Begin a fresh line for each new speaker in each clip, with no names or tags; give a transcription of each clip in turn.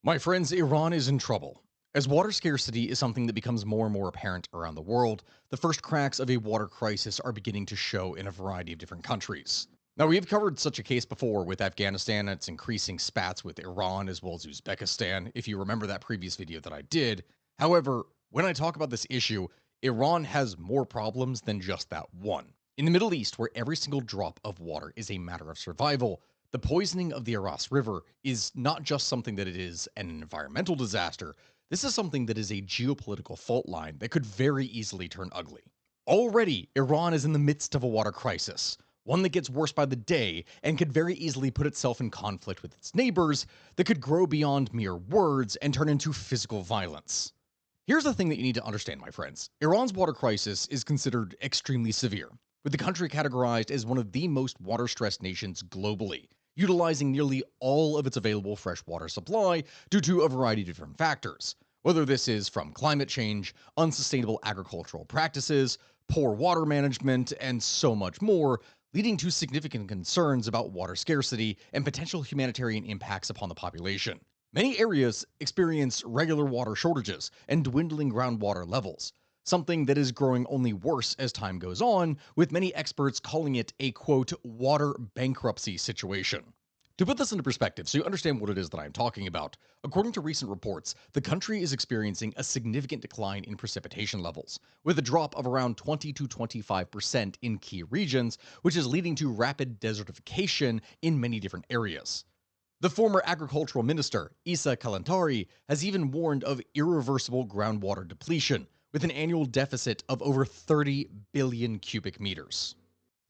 My friends, Iran is in trouble. As water scarcity is something that becomes more and more apparent around the world, the first cracks of a water crisis are beginning to show in a variety of different countries. Now, we've covered such a case before with Afghanistan and its increasing spats with Iran as well as Uzbekistan, if you remember that previous video that I did. However, when I talk about this issue, Iran has more problems than just that one. In the Middle East, where every single drop of water is a matter of survival, the poisoning of the Aras River is not just something that it is an environmental disaster. This is something that is a geopolitical fault line that could very easily turn ugly. Already, Iran is in the midst of a water crisis, one that gets worse by the day and could very easily put itself in conflict with its neighbors that could grow beyond mere words and turn into physical violence. Here's the thing that you need to understand, my friends. Iran's water crisis is considered extremely severe, with the country categorized as one of the most water-stressed nations globally, utilizing nearly all of its available freshwater supply due to a variety of different factors. Whether this is from climate change, unsustainable agricultural practices, poor water management, and so much more, leading to significant concerns about water scarcity and potential humanitarian impacts upon the population. Many areas experience regular water shortages and dwindling groundwater levels, something that is growing only worse as time goes on, with many experts calling it a quote, water bankruptcy situation. To put this into perspective, so you understand what it is that I'm talking about, according to recent reports, the country is experiencing a significant decline in precipitation levels, with a drop of around 20 to 25% in key regions, which is leading to rapid desertification in many different areas. The former agricultural minister, Isa Kalantari, has even warned of irreversible groundwater depletion, with an annual deficit of over 30 billion cubic meters.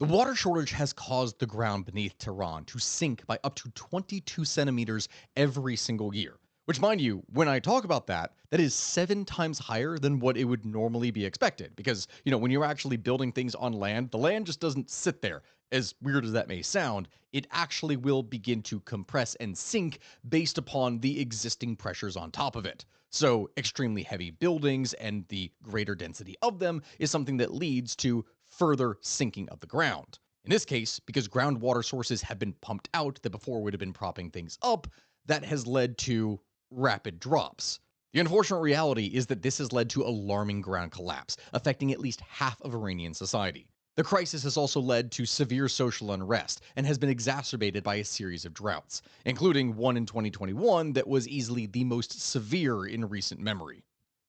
The water shortage has caused the ground beneath Tehran to sink by up to 22 centimeters every single year. Which, mind you, when I talk about that, that is 7 times higher than what it would normally be expected. Because, when you're actually building things on land, the land just doesn't sit there. As weird as that may sound, it actually will begin to compress and sink based upon the existing pressures on top of it. So, extremely heavy buildings and the greater density of them is something that leads to further sinking of the ground. In this case, because groundwater sources have been pumped out that before would have been propping things up, that has led to rapid drops. The unfortunate reality is that this has led to alarming ground collapse, affecting at least half of Iranian society. The crisis has also led to severe social unrest and has been exacerbated by a series of droughts, including one in 2021 that was easily the most severe in recent memory.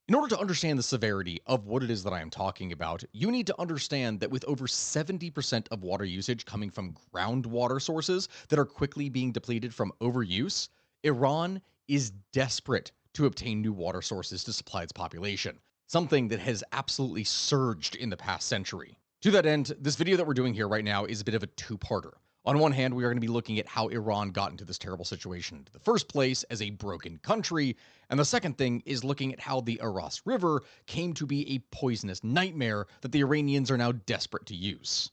In order to understand the severity of what it is that I am talking about, you need to understand that with over 70% of water usage coming from groundwater sources that are quickly being depleted from overuse, Iran is desperate to obtain new water sources to supply its population, something that has absolutely surged in the past century. To that end, this video that we're doing here right now is a bit of a two-parter. On one hand, we are going to be looking at how Iran got into this terrible situation in the first place as a broken country, and the second thing is looking at how the Aras River came to be a poisonous nightmare that the Iranians are now desperate to use.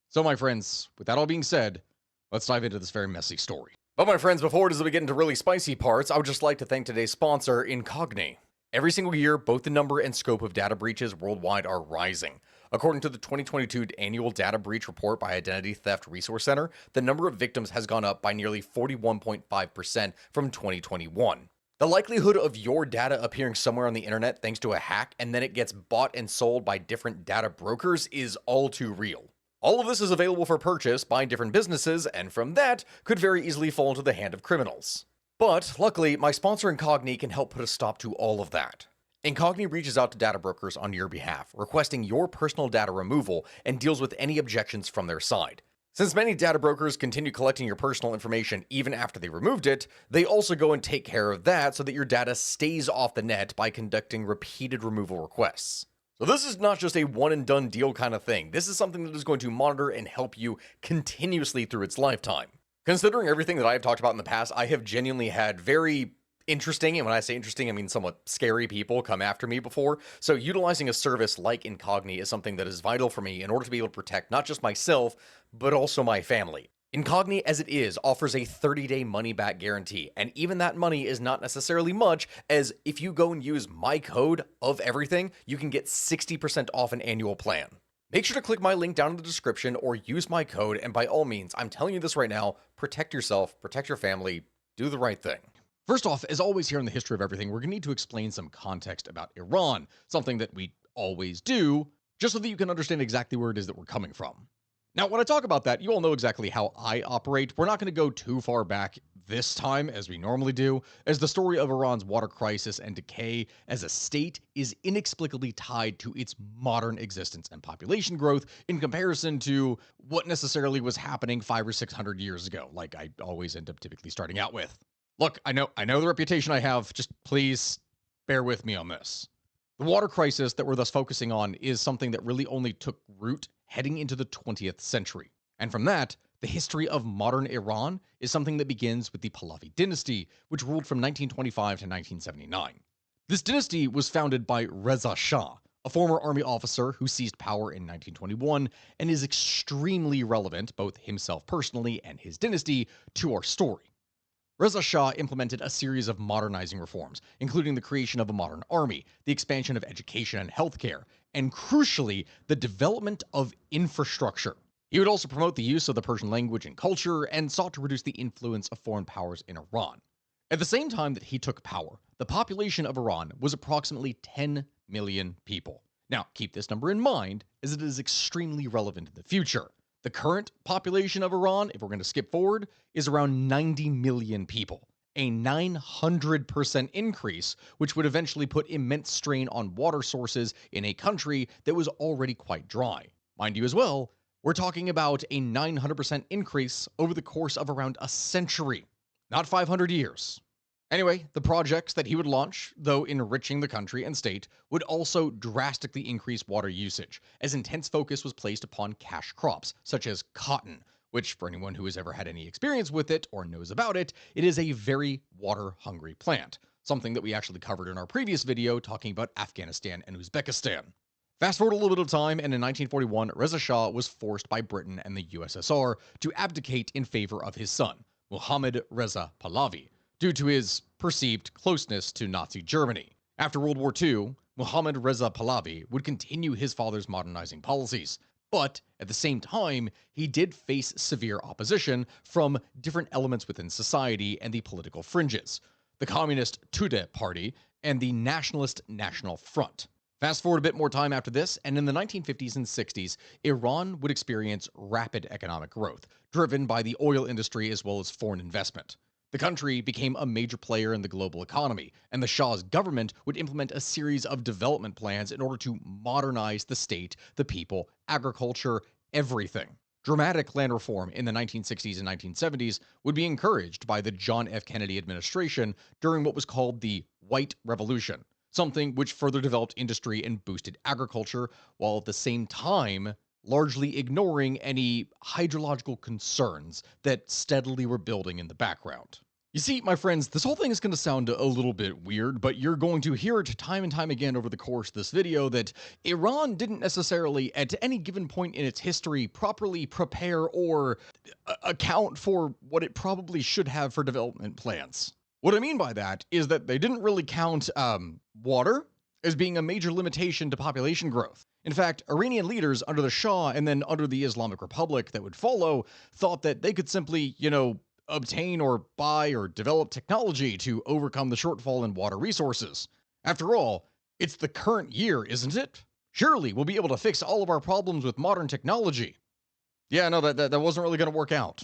So my friends, with that all being said, let's dive into this very messy story. But my friends, before we get into really spicy parts, I would just like to thank today's sponsor, Incogni. Every single year, both the number and scope of data breaches worldwide are rising. According to the 2022 annual data breach report by Identity Theft Resource Center, the number of victims has gone up by nearly 41.5% from 2021. The likelihood of your data appearing somewhere on the internet thanks to a hack and then it gets bought and sold by different data brokers is all too real. All of this is available for purchase by different businesses, and from that could very easily fall into the hand of criminals. But luckily, my sponsor Incogni can help put a stop to all of that. Incogni reaches out to data brokers on your behalf, requesting your personal data removal and deals with any objections from their side. Since many data brokers continue collecting your personal information even after they removed it, they also go and take care of that so that your data stays off the net by conducting repeated removal requests. So this is not just a one and done deal kind of thing. This is something that is going to monitor and help you continuously through its lifetime. Considering everything that I have talked about in the past, I have genuinely had very interesting, and when I say interesting, I mean somewhat scary people come after me before. So utilizing a service like Incogni is something that is vital for me in order to be able to protect not just myself, but also my family. Incogni, as it is, offers a 30-day money-back guarantee, and even that money is not necessarily much, as if you go and use my code of everything, you can get 60% off an annual plan. Make sure to click my link down in the description or use my code, and by all means, I'm telling you this right now, protect yourself, protect your family, do the right thing. First off, as always here in the History of Everything, we're going to need to explain some context about Iran, something that we always do, just so that you can understand exactly where it is that we're coming from. Now, when I talk about that, you all know exactly how I operate. We're not going to go too far back this time, as we normally do, as the story of Iran's water crisis and decay as a state is inexplicably tied to its modern existence and population growth in comparison to what necessarily was happening 500 or 600 years ago, like I always end up typically starting out with. Look, I know the reputation I have, just please bear with me on this. The water crisis that we're thus focusing on is something that really only took root heading into the 20th century. And from that, the history of modern Iran is something that begins with the Pahlavi dynasty, which ruled from 1925 to 1979. This dynasty was founded by Reza Shah, a former army officer who seized power in 1921 and is extremely relevant, both himself personally and his dynasty, to our story. Reza Shah implemented a series of modernizing reforms, including the creation of a modern army, the expansion of education and healthcare, and crucially, the development of infrastructure. He would also promote the use of the Persian language and culture and sought to reduce the influence of foreign powers in Iran. At the same time that he took power, the population of Iran was approximately 10 million people. Now, keep this number in mind, as it is extremely relevant in the future. The current population of Iran, if we're going to skip forward, is around 90 million people, a 900% increase, which would eventually put immense strain on water sources in a country that was already quite dry. Mind you as well, we're talking about a 900% increase over the course of around a century, not 500 years. Anyway, the projects that he would launch, though enriching the country and state, would also drastically increase water usage, as intense focus was placed upon cash crops, such as cotton, which, for anyone who has ever had any experience with it or knows about it, it is a very water-hungry plant, something that we actually covered in our previous video talking about Afghanistan and Uzbekistan. Fast forward a little bit of time, and in 1941, Reza Shah was forced by Britain and the USSR to abdicate in favor of his son, Mohammad Reza Pahlavi, due to his perceived closeness to Nazi Germany. After World War II, Mohammad Reza Pahlavi would continue his father's modernizing policies, but at the same time, he did face severe opposition from different elements within society and the political fringes, the Communist Tudeh Party and the Nationalist National Front. Fast forward a bit more time after this, and in the 1950s and 60s, Iran would experience rapid economic growth, driven by the oil industry as well as foreign investment. The country became a major player in the global economy, and the Shah's government would implement a series of development plans in order to modernize the state, the people, agriculture, everything. Dramatic land reform in the 1960s and 1970s would be encouraged by the John F. Kennedy administration during what was called the White Revolution, something which further developed industry and boosted agriculture, while at the same time largely ignoring any hydrological concerns that steadily were building in the background. You see, my friends, this whole thing is going to sound a little bit weird, but you're going to hear it time and time again over the course of this video that Iran didn't necessarily, at any given point in its history, properly prepare or account for what it probably should have for development plans. What I mean by that is that they didn't really count water as being a major limitation to population growth. In fact, Iranian leaders under the Shah and then under the Islamic Republic that would follow thought that they could simply, obtain or buy or develop technology to overcome the shortfall in water resources. After all, it's the current year, isn't it? Surely we'll be able to fix all of our problems with modern technology. Yeah, no, that wasn't really going to work out.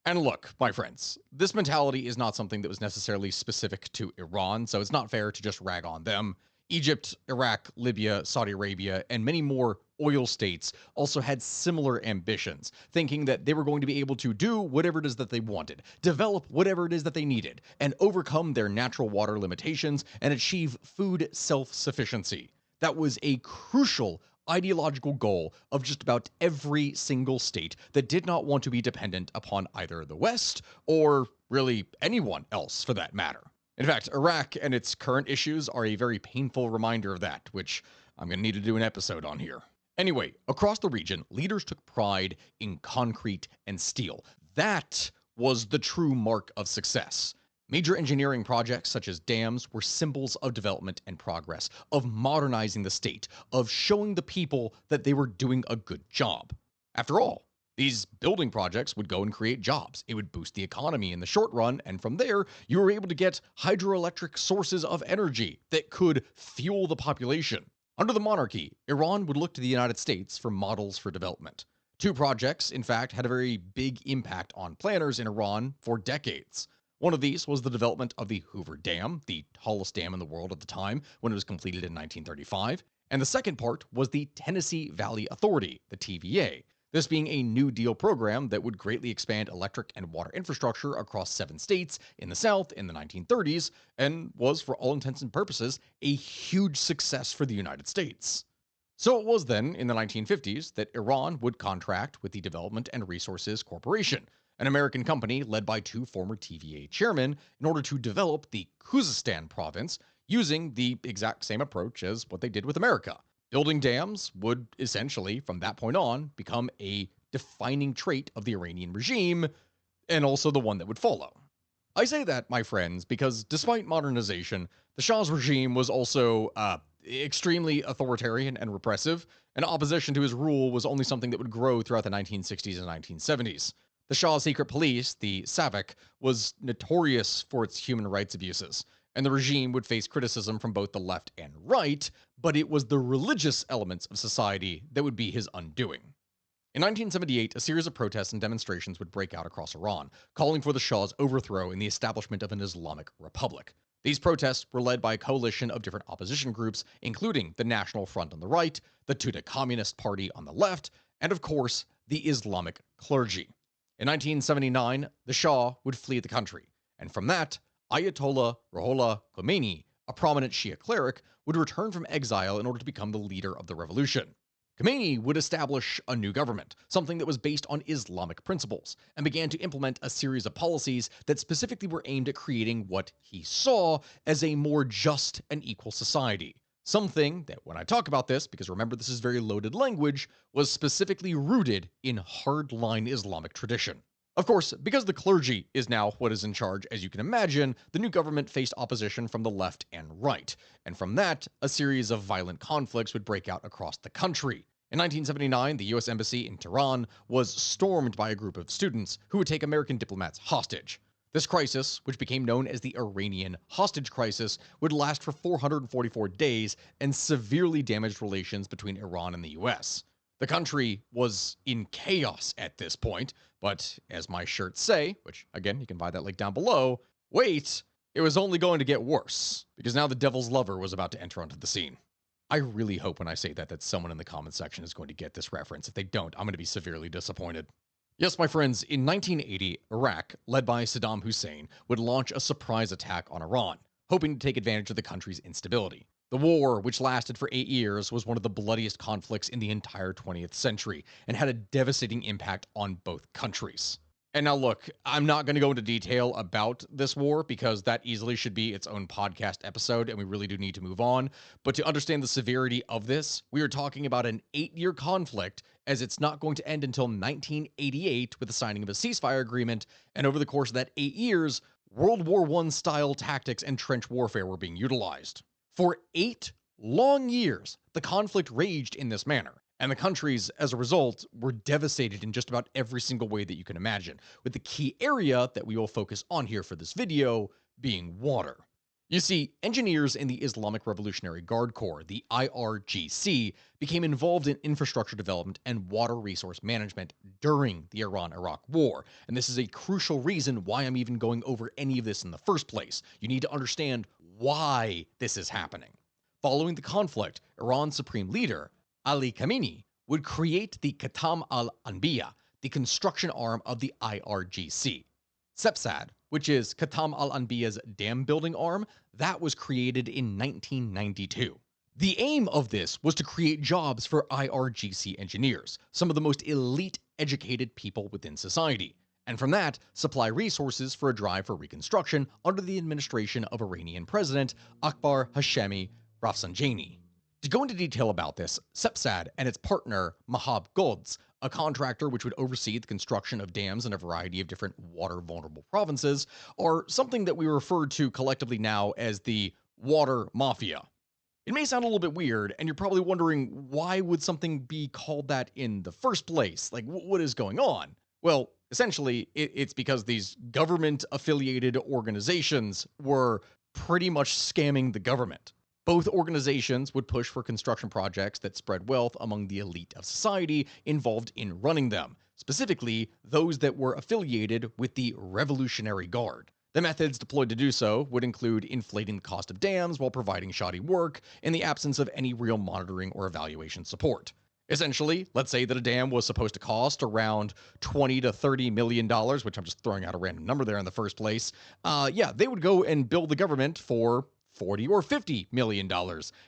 And look, my friends, this mentality is not something that was necessarily specific to Iran, so it's not fair to just rag on them. Egypt, Iraq, Libya, Saudi Arabia, and many more oil states also had similar ambitions, thinking that they were going to be able to do whatever it is that they wanted, develop whatever it is that they needed, and overcome their natural water limitations and achieve food self-sufficiency. That was a crucial ideological goal of just about every single state that did not want to be dependent upon either the West or really anyone else for that matter. In fact, Iraq and its current issues are a very painful reminder of that, which I'm going to need to do an episode on here. Anyway, across the region, leaders took pride in concrete and steel. That was the true mark of success. Major engineering projects such as dams were symbols of development and progress, of modernizing the state, of showing the people that they were doing a good job. After all, These building projects would go and create jobs. It would boost the economy in the short run, and from there, you were able to get hydroelectric sources of energy that could fuel the population. Under the monarchy, Iran would look to the United States for models for development. Two projects, in fact, had a very big impact on planners in Iran for decades. One of these was the development of the Hoover Dam, the tallest dam in the world at the time when it was completed in 1935. And the second part was the Tennessee Valley Authority, the TVA. This being a New Deal program that would greatly expand electric and water infrastructure across 7 states in the South in the 1930s, and was, for all intents and purposes, a huge success for the United States. So it was then, in the 1950s, that Iran would contract with the Development and Resources Corporation, an American company led by two former TVA chairmen, in order to develop the Khuzestan province using the exact same approach as what they did with America. Building dams would essentially, from that point on, become a defining trait of the Iranian regime, and also the one that would follow. I say that, my friends, because despite modernization, the Shah's regime was also extremely authoritarian and repressive, and opposition to his rule was only something that would grow throughout the 1960s and 1970s. The Shah's secret police, the SAVAK, was notorious for its human rights abuses, and the regime would face criticism from both the left and right, but it was the religious elements of society that would be his undoing. In 1978, a series of protests and demonstrations would break out across Iran, calling for the Shah's overthrow and the establishment of an Islamic republic. These protests were led by a coalition of different opposition groups, including the National Front on the right, the Tudeh Communist Party on the left, and of course, the Islamic clergy. In 1979, the Shah would flee the country, and from that, Ayatollah Ruhollah Khomeini, a prominent Shia cleric, would return from exile in order to become the leader of the revolution. Khomeini would establish a new government, something that was based on Islamic principles, and began to implement a series of policies that specifically were aimed at creating what he saw as a more just and equal society. Something that, when I talk about this, because remember this is very loaded language, was specifically rooted in hardline Islamic tradition. Of course, because the clergy is now what is in charge, as you can imagine, the new government faced opposition from the left and right, and from that, a series of violent conflicts would break out across the country. In 1979, the US Embassy in Tehran was stormed by a group of students who would take American diplomats hostage. This crisis, which became known as the Iranian hostage crisis, would last for 444 days and severely damaged relations between Iran and the US. The country was in chaos at this point, but as my shirts say, which again, you can buy that link down below, wait, it was only going to get worse, because now the devil's lover was about to enter onto the scene. I really hope when I say that someone in the comment section is going to get this reference. If they don't, I'm going to be severely disappointed. Yes, my friends, in 1980, Iraq, led by Saddam Hussein, would launch a surprise attack on Iran, hoping to take advantage of the country's instability. The war, which lasted for 8 years, was one of the bloodiest conflicts in the entire 20th century and had a devastating impact on both countries. And now look, I'm not going to go into detail about this war because that easily should be its own podcast episode and we really do need to move on. But to understand the severity of this, we are talking about an 8-year conflict, as it's not going to end until 1988 with the signing of a ceasefire agreement, and over the course of that 8 years, World War I style tactics and trench warfare were being utilized. For 8 long years, the conflict raged in this manner. And the countries, as a result, were devastated in just about every single way that you can imagine, with the key area that we will focus on here for this video being water. You see, engineers in the Islamic Revolutionary Guard Corps, the IRGC, became involved in infrastructure development and water resource management during the Iran-Iraq War, and this is a crucial reason why I'm even going over any of this in the first place. You need to understand why this is happening. Following the conflict, Iran's supreme leader, Ali Khamenei, would create the Khatam al-Anbiya, the construction arm of the IRGC. Subsidies, which is Khatam al-Anbiya's dam building arm, that was created in 1992. The aim of this was to create jobs for IRGC engineers, some of the most elite educated people within society, and from that, supply resources for a drive for reconstruction under the administration of Iranian President Akbar Hashemi Rafsanjani. To go into detail about this, Subsidies and its partner Mahab Golds, a contractor which would oversee the construction of dams in a variety of different water-vulnerable provinces, are something that we refer to collectively now as the water mafia. It may sound a little bit weird, and you're probably wondering, why would something be called that in the first place? Like, what is going on? Well, essentially, it's because these government affiliated organizations were pretty much scamming the government. Both organizations would push for construction projects that spread wealth among the elite of society involved in running them, specifically those that were affiliated with the Revolutionary Guard. The methods deployed to do so would include inflating the cost of dams while providing shoddy work in the absence of any real monitoring or evaluation support. Essentially, let's say that a dam was supposed to cost around $20 to $30 million, which I'm just throwing out a random number there in the first place. Yeah, they would go and bill the government for $40 or $50 million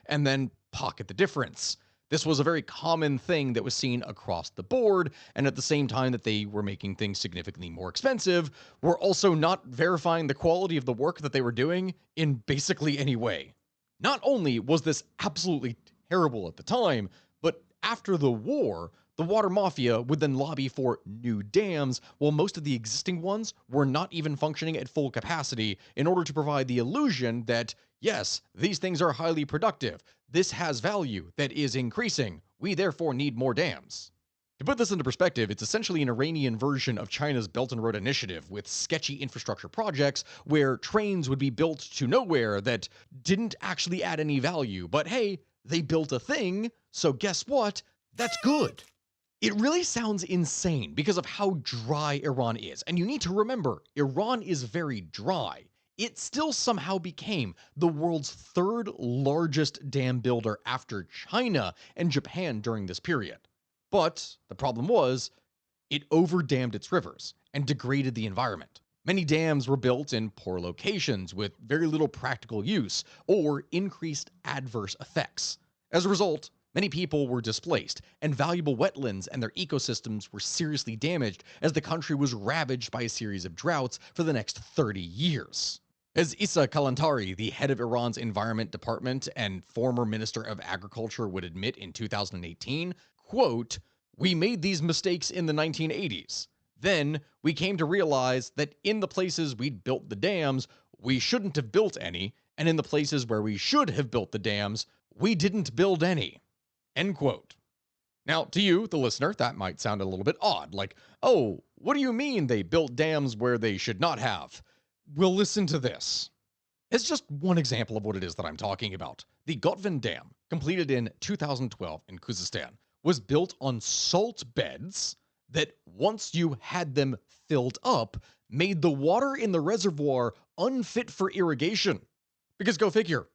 and then pocket the difference. This was a very common thing that was seen across the board, and at the same time that they were making things significantly more expensive, were also not verifying the quality of the work that they were doing in basically any way. Not only was this absolutely terrible at the time, but after the war, the water mafia would then lobby for new dams, while most of the existing ones were not even functioning at full capacity in order to provide the illusion that, yes, these things are highly productive. This has value that is increasing. We therefore need more dams. To put this into perspective, it's essentially an Iranian version of China's Belt and Road Initiative, with sketchy infrastructure projects where trains would be built to nowhere that didn't actually add any value. But hey, they built a thing, so guess what? That's good. It really sounds insane because of how dry Iran is. And you need to remember, Iran is very dry. It still somehow became the world's third largest dam builder after China and Japan during this period. But the problem was, it overdammed its rivers and degraded the environment. Many dams were built in poor locations with very little practical use or increased adverse effects. As a result, many people were displaced, and valuable wetlands and their ecosystems were seriously damaged as the country was ravaged by a series of droughts for the next 30 years. As Issa Kalantari, the head of Iran's Environment Department and former Minister of Agriculture, would admit in 2018, quote, "We made these mistakes in the 1980s. Then we came to realize that in the places we'd built the dams, we shouldn't have built any, and in the places where we should have built the dams, we didn't build any." End quote. Now, to you, the listener, that might sound a little bit odd, like, oh, what do you mean they built dams where they should not have? Well, listen to this. It's just one example of what it is that I'm talking about. The Gotvin Dam, completed in 2012 in Khuzestan, was built on salt beds that, once you had them filled up, made the water in the reservoir unfit for irrigation. Because go figure,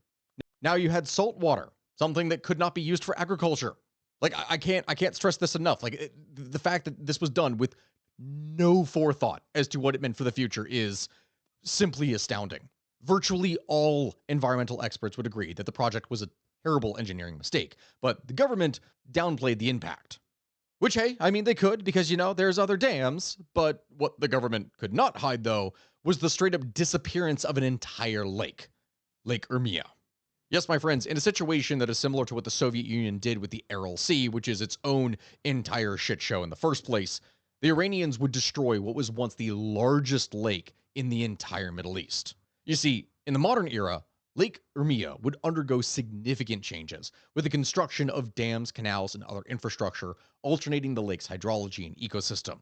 now you had salt water, something that could not be used for agriculture. Like, I can't stress this enough. Like, the fact that this was done with no forethought as to what it meant for the future is simply astounding. Virtually all environmental experts would agree that the project was a terrible engineering mistake, but the government downplayed the impact. Which, hey, I mean, they could, because, there's other dams, but what the government could not hide, though, was the straight-up disappearance of an entire lake. Lake Urmia. Yes, my friends, in a situation that is similar to what the Soviet Union did with the Aral Sea, which is its own entire shit show in the first place, the Iranians would destroy what was once the largest lake in the entire Middle East. You see, in the modern era, Lake Urmia would undergo significant changes, with the construction of dams, canals, and other infrastructure alternating the lake's hydrology and ecosystem.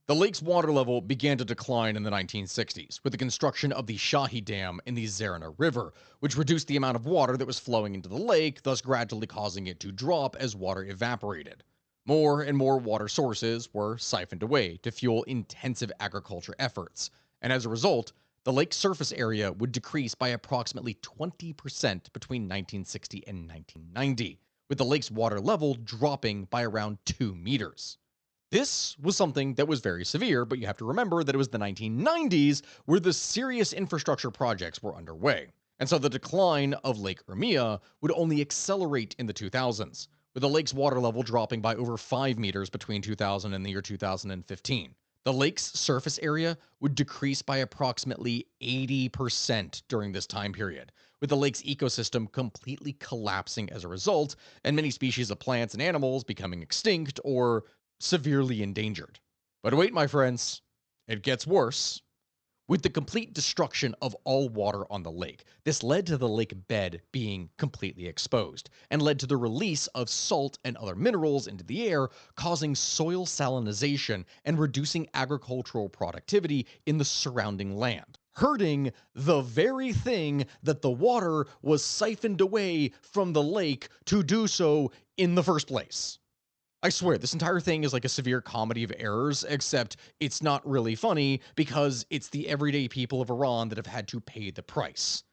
The lake's water level began to decline in the 1960s, with the construction of the Shahi Dam in the Zarana River, which reduced the amount of water that was flowing into the lake, thus gradually causing it to drop as water evaporated. More and more water sources were siphoned away to fuel intensive agriculture efforts, and as a result, the lake's surface area would decrease by approximately 20% between 1960 and 1990, with the lake's water level dropping by around 2 meters. This was something that was very severe, but you have to remember that it was the 1990s where the serious infrastructure projects were underway. And so the decline of Lake Urmia would only accelerate in the 2000s, with the lake's water level dropping by over 5 meters between 2000 and the year 2015. The lake's surface area would decrease by approximately 80% during this time period, with the lake's ecosystem completely collapsing as a result, and many species of plants and animals becoming extinct or severely endangered. But wait, my friends, it gets worse. With the complete destruction of all water on the lake, this led to the lake bed being completely exposed, and led to the release of salt and other minerals into the air, causing soil salinization and reducing agricultural productivity in the surrounding land, hurting the very thing that the water was siphoned away from the lake to do so in the first place. I swear, this entire thing is like a severe comedy of errors, except it's not really funny because it's the everyday people of Iran that have had to pay the price.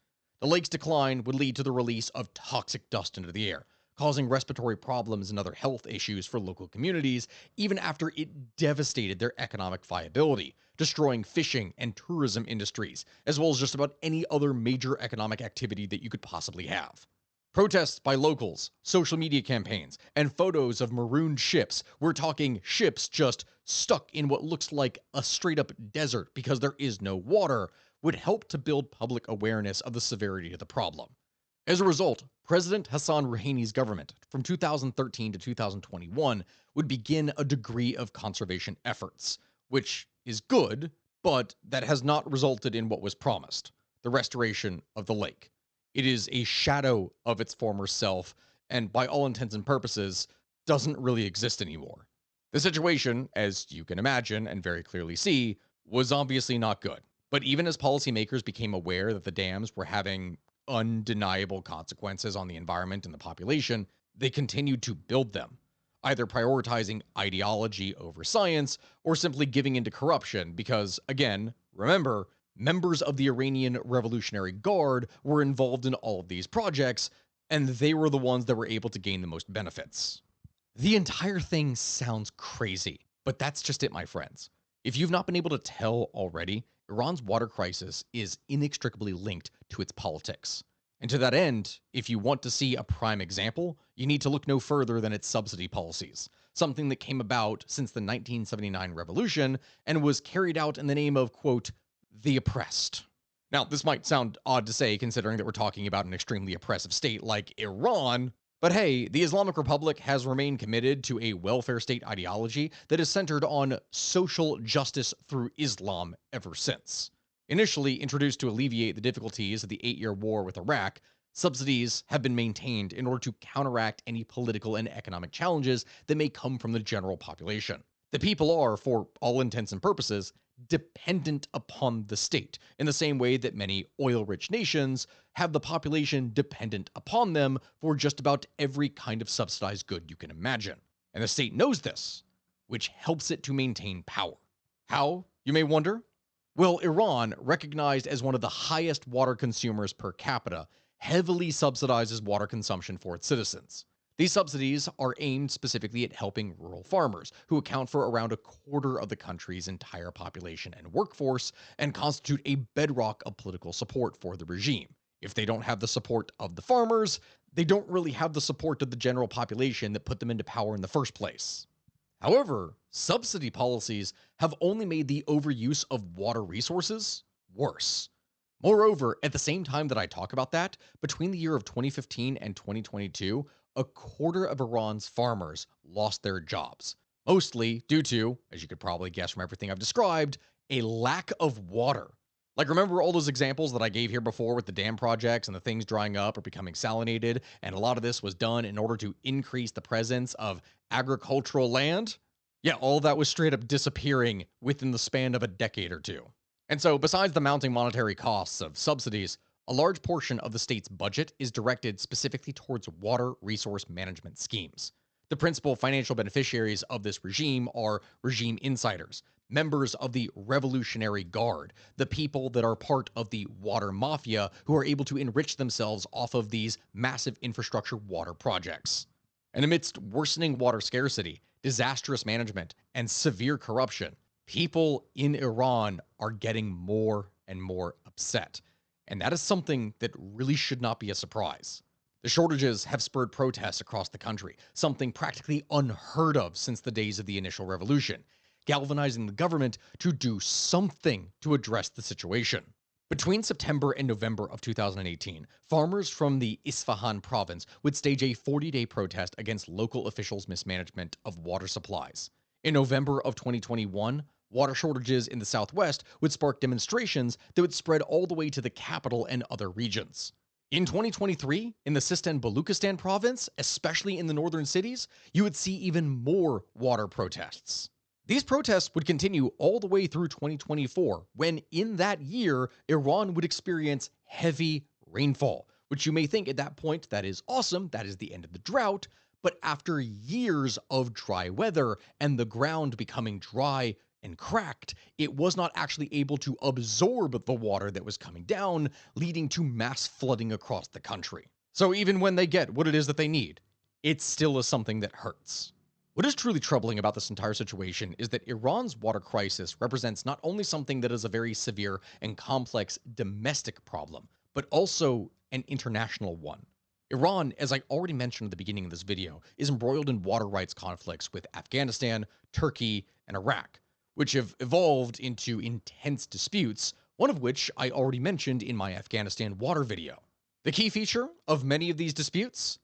The lake's decline would lead to the release of toxic dust into the air, causing respiratory problems and other health issues for local communities, even after it devastated their economic viability, destroying fishing and tourism industries, as well as just about any other major economic activity that you could possibly have. Protests by locals, social media campaigns, and photos of marooned ships. We're talking ships just stuck in what looks like a straight up desert because there is no water, would help to build public awareness of the severity of the problem. As a result, President Hassan Rouhani's government from 2013 to 2021 would begin a degree of conservation efforts, which is good, but that has not resulted in what was promised, the restoration of the lake. It is a shadow of its former self, and by all intents and purposes, doesn't really exist anymore. The situation, as you can imagine and very clearly see, was obviously not good. But even as policymakers became aware that the dams were having undeniable consequences on the environment and the population, they continued to build them, either prioritizing ideology over science or simply giving into corruption because, again, remember, members of the Iranian Revolutionary Guard were involved in all of these projects, and they were the ones that were able to gain the most benefits. The entire thing sounds crazy, but that's just it, my friends. If you've not been able to tell already, Iran's water crisis is inextricably linked to its politics. And to that end, if you want to see a prime example, you need to look no further than its subsidy policies, something that came about since the 1979 revolution and was carried out in the name of, quote, the oppressed. Now, this might sound odd to say considering that we're talking about an extremely oppressive state like Iran, but hey, the Islamic Republic has remained committed to a welfare state ideology that is centered on social justice through Islam ever since. Initially introduced to alleviate the difficulties of the 8-year war with Iraq, subsidies have been maintained in order to counteract any political and economic challenges that may come from the general population. The people are, for all intents and purposes, dependent upon the state, in the same way that many oil-rich nations have the population dependent upon them for just about every kind of subsidized good you can imagine. And the state knows this, which helps it to maintain power. How, you may wonder? Well, Iran, recognized as one of the highest water consumers per capita, heavily subsidizes water consumption for its citizens. These subsidies are aimed specifically at helping rural farmers, who account for around a quarter of the country's entire population and workforce, and constitute a bedrock of political support for the regime. If they don't have the support of the farmers, they don't really have the support of the general population that put them into power in the first place. However, subsidy policies have only made the overuse of water resources worse. Moreover, at the same time that I talk about that, between the year of 2015 and 2022, a quarter of Iran's farmers lost their jobs, mostly due to, as you could probably guess from everything I've described, a lack of water. Like, remember all those examples that I gave here before with the dam projects and the things drying up or becoming salinated, and a lot of this was done in order to increase the presence of agricultural land? Yeah, all that was straight up disappearing within the span of a decade or two. And so, besides the mounting monetary costs of subsidies, a large portion of the state's budget is directed specifically towards water resource management schemes. The principal financial beneficiaries of this regime are regime insiders, members of the Revolutionary Guard, the people that are part of the water mafia who are able to enrich themselves off of these massive infrastructure water projects. And amidst worsening water scarcity, disastrous management, and severe corruption, people in Iran are getting more and more upset. And that is something that really should not be a surprise. The shortages have spurred protests across the country, something practically unheard of since the days of the initial revolution, galvanizing the government to do something to address the situation. Between September and November of 2018, farmers from the Isfahan province would stage a 40-day protest against local officials' mismanagement of water supplies. In November of 2021, water shortages in the southwest would spark demonstrations that would spread all the way to the capital and other regions. In 2023, in the Sistan Baluchistan province, especially in the northern cities, you would see even more water protests. These protests would continue all the way through 2024, when in that year, Iran would experience heavy rainfall, which you may think at that point, that is awesome, that is the end of the drought. But after years of dry weather and the ground becoming dry and cracked, it was not actually able to absorb the water that was coming down, leading to mass flooding across the country. So even when they get what it is that they need, it still is something that hurts. What is truly troubling about this entire situation is that Iran's water crisis represents not only something that is a very severe and complex domestic problem, but also an international one. Iran, as I already mentioned at the beginning of this video, is embroiled in water rights conflicts with Afghanistan, Turkey, and Iraq, which have evolved into intense disputes, one of which I already mentioned in my Afghanistan water video. The key feature of many of these disputes?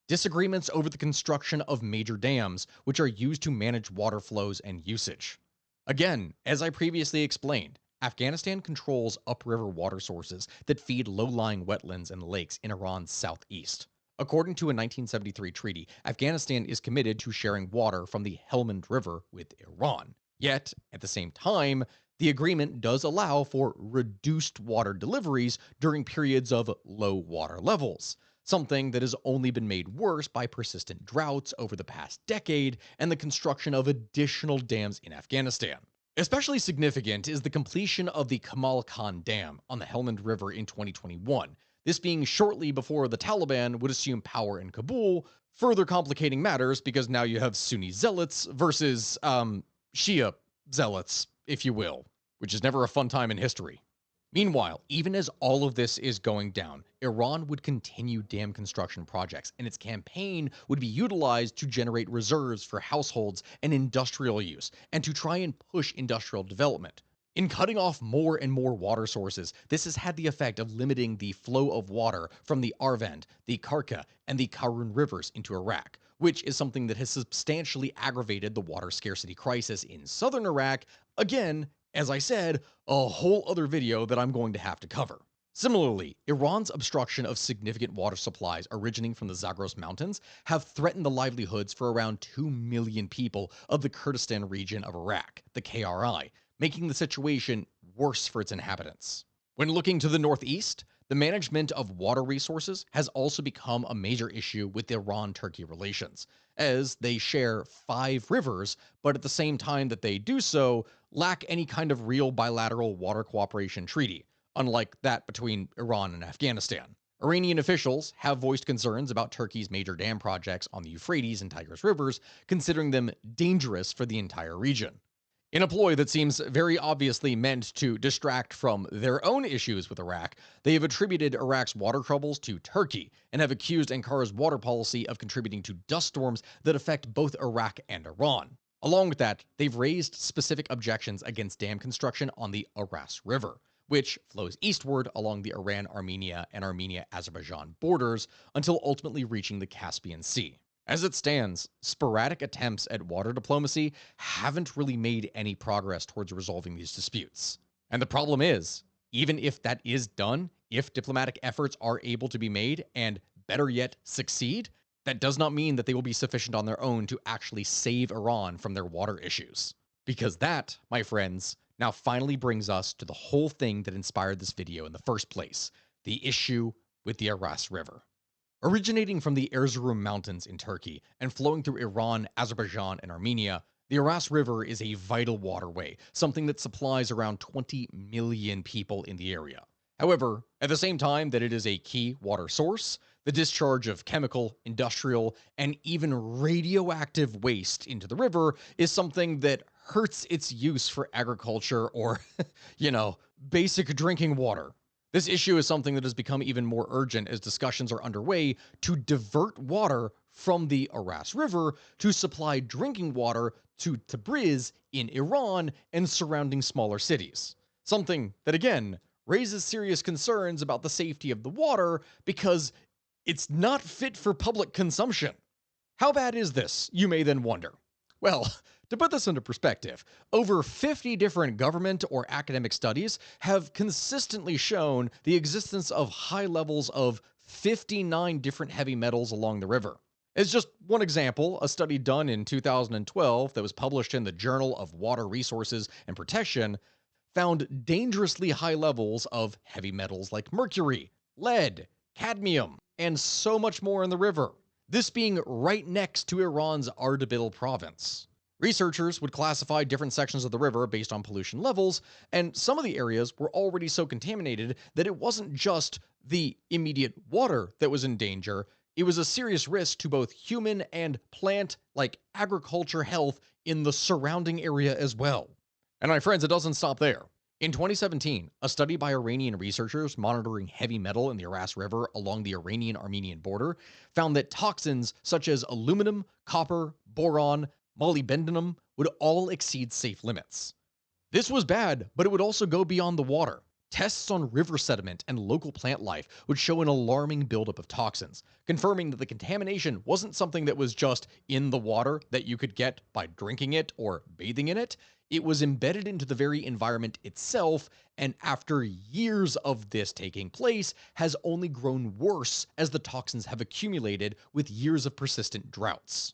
Disagreements over the construction of major dams, which are used to manage water flows and usage. Again, as I previously explained, Afghanistan controls upriver water sources that feed low-lying wetlands and lakes in Iran's southeast. According to a 1973 treaty, Afghanistan is committed to sharing water from the Helmand River with Iran. Yet, at the same time, the agreement does allow for reduced water deliveries during periods of low water levels, something that has only been made worse by persistent droughts over the past decade and the construction of additional dams in Afghanistan. Especially significant is the completion of the Kamal Khan Dam on the Helmand River in 2021, this being shortly before the Taliban would assume power in Kabul, further complicating matters because now you have Sunni zealots versus, Shia zealots, if you will, which is never a fun time in history. Meanwhile, even as all of this is going down, Iran would continue dam construction projects, and its campaign would be utilized to generate reserves for households and industrial use, and to try and push industrial development. In cutting off more and more water sources, this has had the effect of limiting the flow of water from the Arvand, the Karka, and the Karun rivers into Iraq, which is something that has substantially aggravated the water scarcity crisis in southern Iraq, again, as I said, a whole other video that I'm going to have to cover. Similarly, Iran's obstruction of significant water supplies originating from the Zagros Mountains have threatened the livelihoods for around 2 million people of the Kurdistan region of Iraq, the KRI, making the situation worse for its inhabitants. When looking to the northeast, the management of water resources has also become a major issue with Iran-Turkey relations, as they share 5 rivers, but at the same time that they do so, lack any kind of real bilateral water cooperation treaty, unlike that between Iran and Afghanistan. Iranian officials have voiced concerns about Turkey's major dam projects on the Euphrates and Tigris rivers, considering them dangerous for the entire region. In a ploy that seems very obviously meant to distract from their own issues with Iraq, they have attributed Iraq's water troubles to Turkey and have accused Ankara's water policy of contributing to dust storms that affect both Iraq and Iran. Along with that, they've raised specific objections against dam construction on the Aras River, which flows eastward along the Iran-Armenia and Armenia-Azerbaijan borders until ultimately reaching the Caspian Sea. As it stands, sporadic attempts at water diplomacy haven't really made any progress towards resolving these disputes. And the problem is, even if that is done, if diplomatic efforts are able to be made, and better yet, succeed, that does not mean that they will be sufficient on their own to actually save Iran from their water issues. Because that, my friends, now finally brings us to the whole thing that inspired this video in the first place, the issue with the Aras River. Originating from the Erzurum Mountains in Turkey and flowing through Iran, Azerbaijan, and Armenia, the Aras River is a vital waterway, something that supplies around 20 million people in the area. However, at the same time that it is a key water source, the discharge of chemical, industrial, and even radioactive waste into the river is something that hurts its use for agriculture or, basic drinking water. This issue is something that has become even more urgent as discussions are underway to divert water from the Aras River to supply drinking water to Tabriz in Iran and surrounding smaller cities. Something that, again, raises serious concerns about the safety of the water because it's not fit for public consumption. How bad is this, you may then wonder? Well, To put this into perspective, over 50 different government or academic studies have consistently shown the existence of high levels of 59 different heavy metals along the river. As just one example, a study done in 2012 that was published in the Journal of Water Resources and Protection found dangerously high levels of heavy metals like mercury, lead, cadmium, and so much more in the river. This being right next to Iran's Ardabil province. Researchers would classify different sections of the river based on pollution levels, and some of the areas were already so contaminated that it wasn't just the immediate water that was in danger, it was a serious risk to both human and plant, like agriculture health, in the surrounding area as well. And my friends, it doesn't stop there. In 2017, a study by Iranian researchers monitoring heavy metal in the Aras River along the Iranian-Armenian border found that toxins such as aluminum, copper, boron, molybdenum would all exceed safe limits. This was bad, but it would also go beyond the water. Tests on river sediment and local plant life would show an alarming buildup of toxins, confirming that the contamination wasn't something that was just in the water that you could get by drinking it or bathing in it. It was embedded into the very environment itself, and after years of this taking place, has only grown worse as the toxins have accumulated with years of persistent droughts.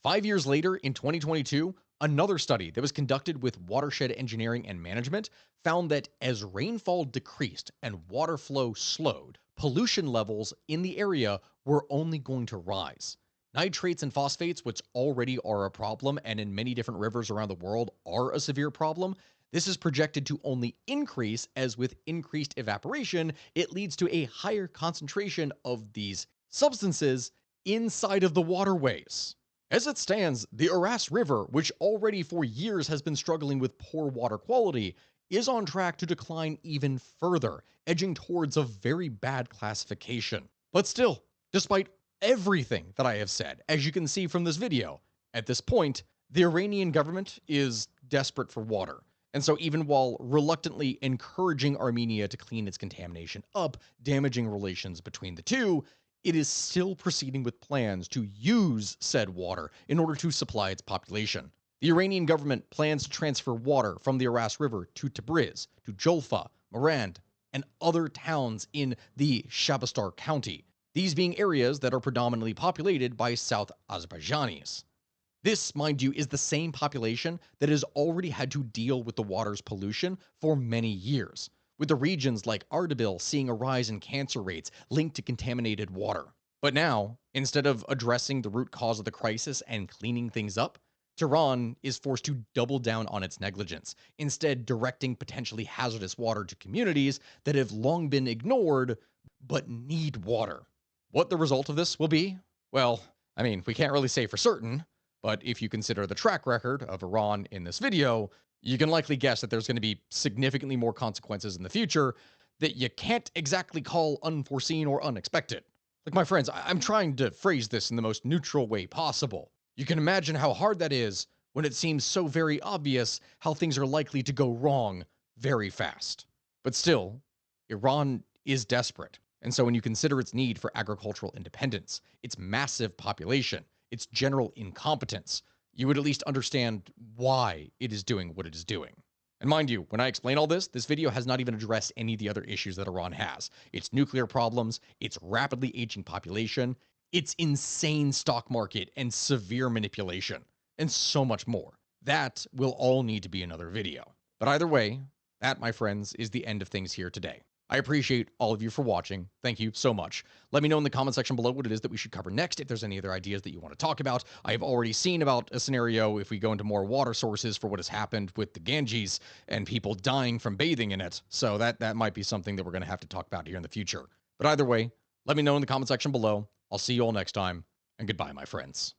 5 years later, in 2022, another study that was conducted with watershed engineering and management found that as rainfall decreased and water flow slowed, pollution levels in the area were only going to rise. Nitrates and phosphates, which already are a problem and in many different rivers around the world are a severe problem, this is projected to only increase as with increased evaporation, it leads to a higher concentration of these substances inside of the waterways. As it stands, the Aras River, which already for years has been struggling with poor water quality, is on track to decline even further, edging towards a very bad classification. But still, despite everything that I have said, as you can see from this video, at this point, the Iranian government is desperate for water. And so even while reluctantly encouraging Armenia to clean its contamination up, damaging relations between the two, it is still proceeding with plans to use said water in order to supply its population. The Iranian government plans to transfer water from the Aras River to Tabriz, to Jolfa, Marand, and other towns in the Shabastar County, these being areas that are predominantly populated by South Azerbaijanis. This, mind you, is the same population that has already had to deal with the water's pollution for many years, with the regions like Ardabil seeing a rise in cancer rates linked to contaminated water. But now, instead of addressing the root cause of the crisis and cleaning things up, Tehran is forced to double down on its negligence, instead directing potentially hazardous water to communities that have long been ignored but need water. What the result of this will be? Well, I mean, we can't really say for certain, but if you consider the track record of Iran in this video, you can likely guess that there's going to be significantly more consequences in the future that you can't exactly call unforeseen or unexpected. Like, my friends, I'm trying to phrase this in the most neutral way possible. You can imagine how hard that is when it seems so very obvious how things are likely to go wrong very fast. But still, Iran is desperate. And so when you consider its need for agricultural independence, its massive population, its general incompetence, you would at least understand why it is doing what it is doing. And mind you, when I explain all this video has not even addressed any of the other issues that Iran has. Its nuclear problems, its rapidly aging population, its insane stock market and severe manipulation, and so much more. That will all need to be another video. But either way, that, my friends, is the end of things here today. I appreciate all of you for watching. Thank you so much. Let me know in the comment section below what it is that we should cover next, if there's any other ideas that you want to talk about. I have already seen about a scenario if we go into more water sources for what has happened with the Ganges and people dying from bathing in it. So that might be something that we're going to have to talk about here in the future. But either way, let me know in the comment section below. I'll see you all next time, and goodbye, my friends.